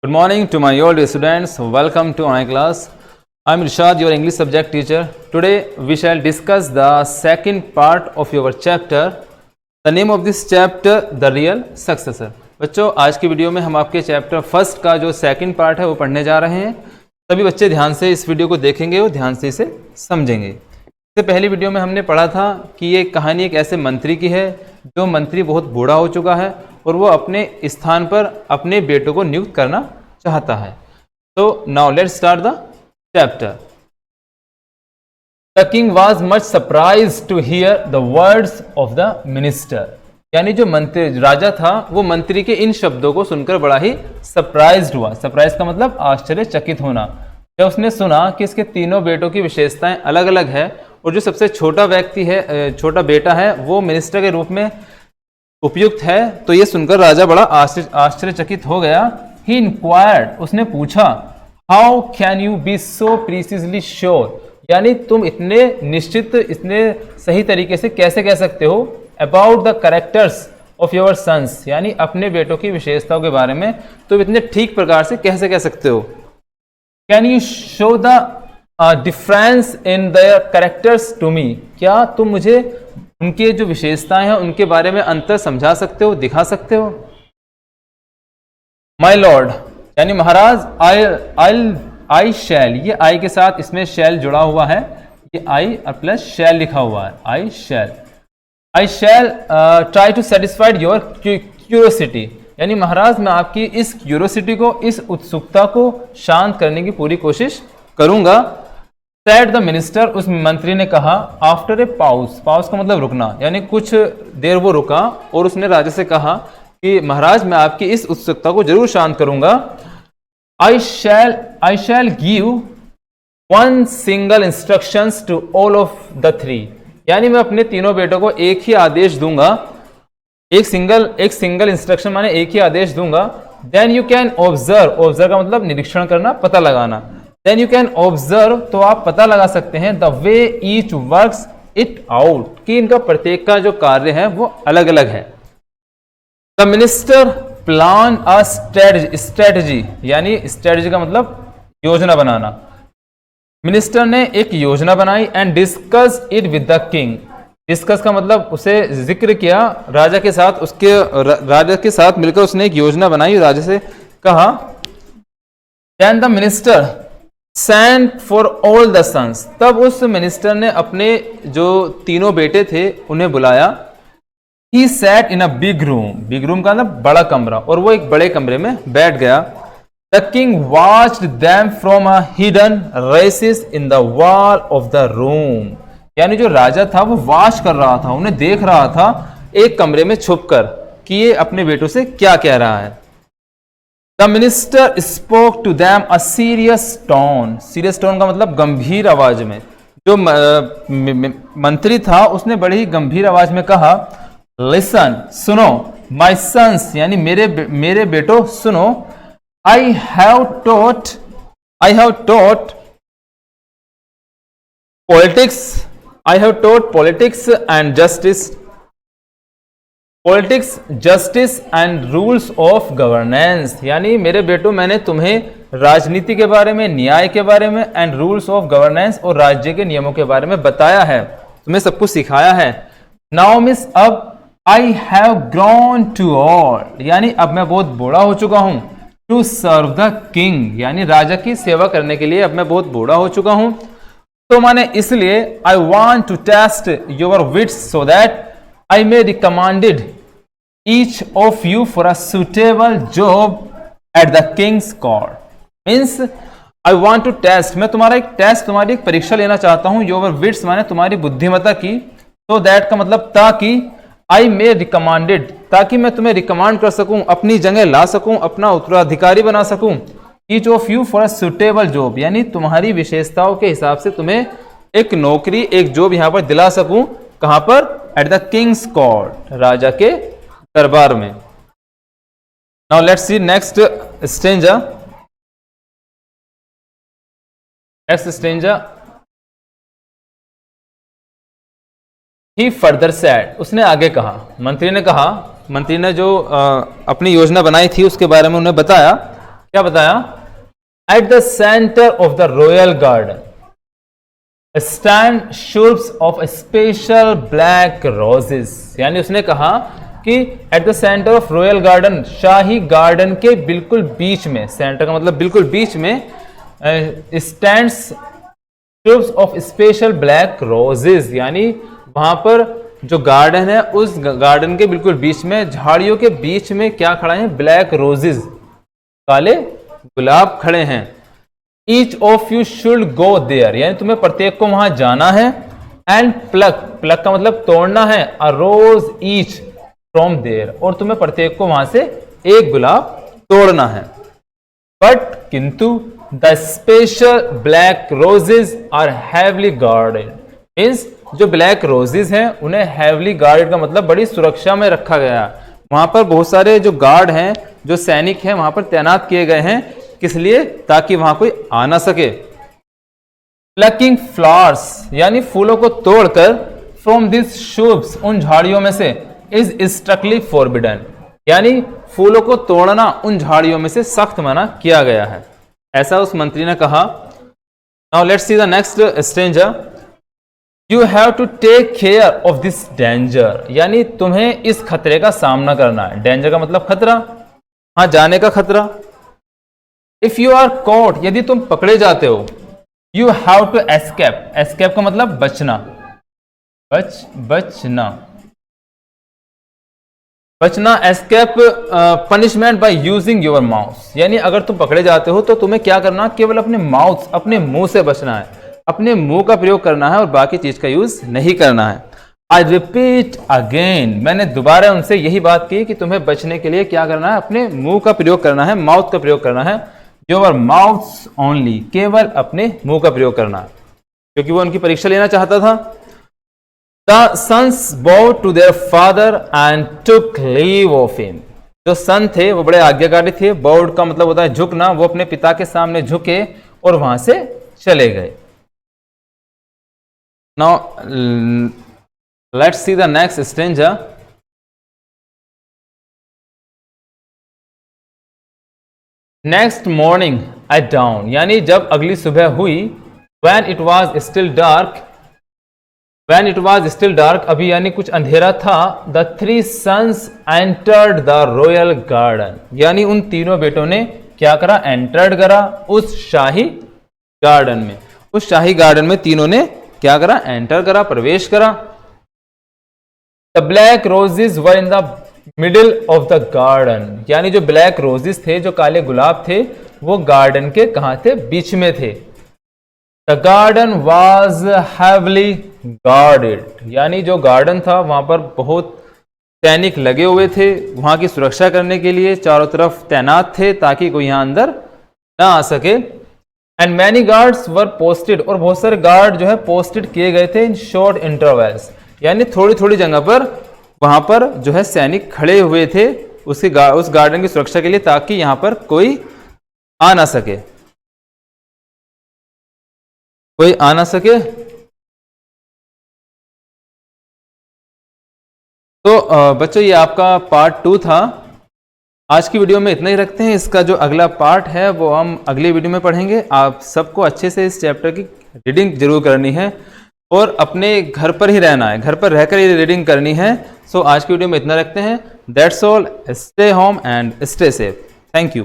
Good morning to my old students. Welcome to my class. I am Rishad, your English subject teacher. Today we shall discuss the second part of your chapter. The name of this chapter, The Real Successor. बच्चों, आज की video में हम आपके chapter first का जो second part है वो पढ़ने जा रहे हैं। सभी बच्चे ध्यान से इस वीडियो को देखेंगे और ध्यान से इसे समझेंगे। इससे पहली वीडियो में हमने पढ़ा था कि ये कहानी एक ऐसे मंत्री की है जो मंत्री बहुत बूढ़ा हो चुका है और वो अपने स्थान पर अपने बेटों को नियुक्त करना चाहता है। तो now let's start the chapter. The king was much surprised to hear the words of the minister. यानी जो मंत्री राजा था वो मंत्री के इन शब्दों को सुनकर बड़ा ही सरप्राइज्ड हुआ। सरप्राइज का मतलब आश्चर्यचकित होना। जब उसने सुना कि इसके तीनों बेटों की विशेषताएं अलग अलग है और जो सबसे छोटा व्यक्ति है, छोटा बेटा है, वो मिनिस्टर के रूप में उपयुक्त है, तो ये सुनकर राजा बड़ा आश्चर्यचकित हो गया। He inquired, उसने पूछा, How can you be so precisely sure? यानी तुम इतने निश्चित, इतने सही तरीके से कैसे कह सकते हो about the characters of your sons, यानी अपने बेटों की विशेषताओं के बारे में तुम इतने ठीक प्रकार से कैसे कह सकते हो। Can you show the difference in their characters to me? क्या तुम मुझे उनके जो विशेषताएं हैं उनके बारे में अंतर समझा सकते हो, दिखा सकते हो। माई लॉर्ड यानी महाराज, आई शैल, ये आई के साथ इसमें शैल जुड़ा हुआ है, ये आई और प्लस शैल लिखा हुआ है। I shall try to satisfied your curiosity, यानी महाराज मैं आपकी इस क्यूरियोसिटी को, इस उत्सुकता को शांत करने की पूरी कोशिश करूंगा। सेड द मिनिस्टर, उस मंत्री ने कहा। आफ्टर ए पाउस का मतलब रुकना, यानी कुछ देर वो रुका और उसने राजा से कहा कि महाराज मैं आपकी इस उत्सुकता को जरूर शांत करूंगा। I shall give one single instructions to all of the three, यानी मैं अपने तीनों बेटों को एक ही आदेश दूंगा। एक सिंगल इंस्ट्रक्शन माने एक ही आदेश दूंगा। देन यू कैन ऑब्जर्व का मतलब निरीक्षण करना, पता लगाना। देन यू कैन ऑब्जर्व, तो आप पता लगा सकते हैं the way each works it out, कि इनका प्रत्येक का जो कार्य है वो अलग अलग है। The minister plan a strategy, यानी स्ट्रेटजी का मतलब योजना बनाना। मिनिस्टर ने एक योजना बनाई and discuss it with the king. Discuss का मतलब उसे जिक्र किया राजा के साथ, राजा के साथ मिलकर उसने एक योजना बनाई, राजा से कहा। Then the minister sent for all the sons, तब उस मिनिस्टर ने अपने जो तीनों बेटे थे उन्हें बुलाया। He sat in a big room का मतलब बड़ा कमरा, और वो एक बड़े कमरे में बैठ गया। The king watched them from a hidden recess in the wall of the room, यानी जो राजा था वो वॉच कर रहा था, उन्हें देख रहा था एक कमरे में छुपकर कि ये अपने बेटों से क्या कह रहा है। The minister spoke to them a serious tone का मतलब गंभीर आवाज में। जो मंत्री था उसने बड़ी ही गंभीर आवाज में कहा, लिसन, सुनो, माई सन्स, यानी मेरे बेटो सुनो। I have taught politics and justice and rules of governance, यानी मेरे बेटो मैंने तुम्हें राजनीति के बारे में, न्याय के बारे में, एंड रूल्स ऑफ गवर्नेंस और राज्य के नियमों के बारे में बताया है, तुम्हें सब कुछ सिखाया है। नाउ मिस, अब I have grown to all, यानी अब मैं बहुत बूढ़ा हो चुका हूं। टू सर्व द किंग, यानी राजा की सेवा करने के लिए अब मैं बहुत बूढ़ा हो चुका हूं। तो माने इसलिए I want to test your wits so that I may recommended each of you for a suitable job at the king's court. Means I want to test, मैं तुम्हारा एक टेस्ट, तुम्हारी एक परीक्षा लेना चाहता हूं। योर विट्स माने तुम्हारी बुद्धिमत्ता की, तो दैट का मतलब ताकि, आई मे रिकमेंडेड, ताकि मैं तुम्हें रिकमेंड कर सकूं, अपनी जगह ला सकूं, अपना उत्तराधिकारी बना सकूं। Each of you for a suitable job, यानी तुम्हारी विशेषताओं के हिसाब से तुम्हें एक नौकरी, एक जॉब यहां पर दिला सकूं। कहां पर? एट द किंग्स कोर्ट, राजा के दरबार में। Now let's C next stanza. He further said, उसने आगे कहा, मंत्री ने जो अपनी योजना बनाई थी उसके बारे में उन्हें बताया क्या बताया? At the centre of the royal garden stand shrubs of special black roses. यानी उसने कहा कि at the centre of royal garden, शाही गार्डन के बिल्कुल बीच में, सेंटर का मतलब बिल्कुल बीच में, stands shrubs of special black roses. यानी वहां पर जो गार्डन है, उस गार्डन के बिल्कुल बीच में, झाड़ियों के बीच में क्या खड़ा है? ब्लैक रोजेस, काले गुलाब खड़े हैं। Each of you should go there, यानी तुम्हें प्रत्येक को वहां जाना है। एंड प्लक, प्लक का मतलब तोड़ना है, अ रोज ईच फ्रॉम देयर, और तुम्हें प्रत्येक को वहां से एक गुलाब तोड़ना है। बट किंतु the special black roses are heavily guarded, means जो ब्लैक रोजेस हैं उन्हें हैवली गार्डेड का मतलब बड़ी सुरक्षा में रखा गया। वहां पर बहुत सारे जो गार्ड हैं, जो सैनिक हैं, वहां पर तैनात किए गए हैं। किस लिए? ताकि वहां कोई आ ना सके। प्लकिंग फ्लावर्स, यानी फूलों को तोड़कर, फ्रॉम दिस शुल्ब्स, उन झाड़ियों में से, इज स्ट्रिक्टली फॉरबिडन, यानी फूलों को तोड़ना उन झाड़ियों में से सख्त मना किया गया है, ऐसा उस मंत्री ने कहा। Now let's see the next stranger. You have to take care of this danger, यानी तुम्हें इस खतरे का सामना करना है। डेंजर का मतलब खतरा, हाँ, जाने का खतरा। इफ यू आर कॉट, यदि तुम पकड़े जाते हो, you have to escape, escape का मतलब बचना, बचना, escape punishment by using your mouth, यानी अगर तुम पकड़े जाते हो तो तुम्हें क्या करना? केवल अपने माउथ, अपने मुंह से बचना है, अपने मुंह का प्रयोग करना है और बाकी चीज का यूज नहीं करना है। आई रिपीट अगेन, मैंने दोबारा उनसे यही बात की कि तुम्हें बचने के लिए क्या करना है? अपने मुंह का प्रयोग करना है, माउथ का प्रयोग करना है। योर माउथ ओनली, केवल अपने मुंह का प्रयोग करना, क्योंकि वो उनकी परीक्षा लेना चाहता था। The sons bowed to their father and took leave of him. जो सन थे वो बड़े आज्ञाकारी थे। बाउड का मतलब होता है झुकना, वो अपने पिता के सामने झुके और वहां से चले गए। Now let's see the next stranger. Next morning at dawn, यानी जब अगली सुबह हुई, when it was still dark, अभी यानी कुछ अंधेरा था, the three sons entered the royal garden, यानी उन तीनों बेटों ने क्या करा? एंटर्ड करा उस शाही गार्डन में। उस शाही गार्डन में तीनों ने क्या करा? एंटर करा, प्रवेश करा। The black roses were in the middle of the garden, यानी जो ब्लैक रोजेस थे, जो काले गुलाब थे, वो गार्डन के कहां थे? बीच में थे। The garden was heavily guarded, यानी जो गार्डन था वहां पर बहुत सैनिक लगे हुए थे, वहां की सुरक्षा करने के लिए चारों तरफ तैनात थे ताकि कोई यहां अंदर ना आ सके। And many guards were posted, और बहुत सारे गार्ड जो है पोस्टेड किए गए थे इन शॉर्ट इंटरवल्स, यानी थोड़ी थोड़ी जगह पर वहां पर जो है सैनिक खड़े हुए थे उस गार्डन की सुरक्षा के लिए, ताकि यहां पर कोई आ ना सके, तो बच्चों ये आपका पार्ट 2 था। आज की वीडियो में इतना ही रखते हैं। इसका जो अगला पार्ट है वो हम अगली वीडियो में पढ़ेंगे। आप सबको अच्छे से इस चैप्टर की रीडिंग जरूर करनी है और अपने घर पर ही रहना है, घर पर रहकर ही रीडिंग करनी है। सो आज की वीडियो में इतना रखते हैं। That's all, stay home and stay safe. Thank you.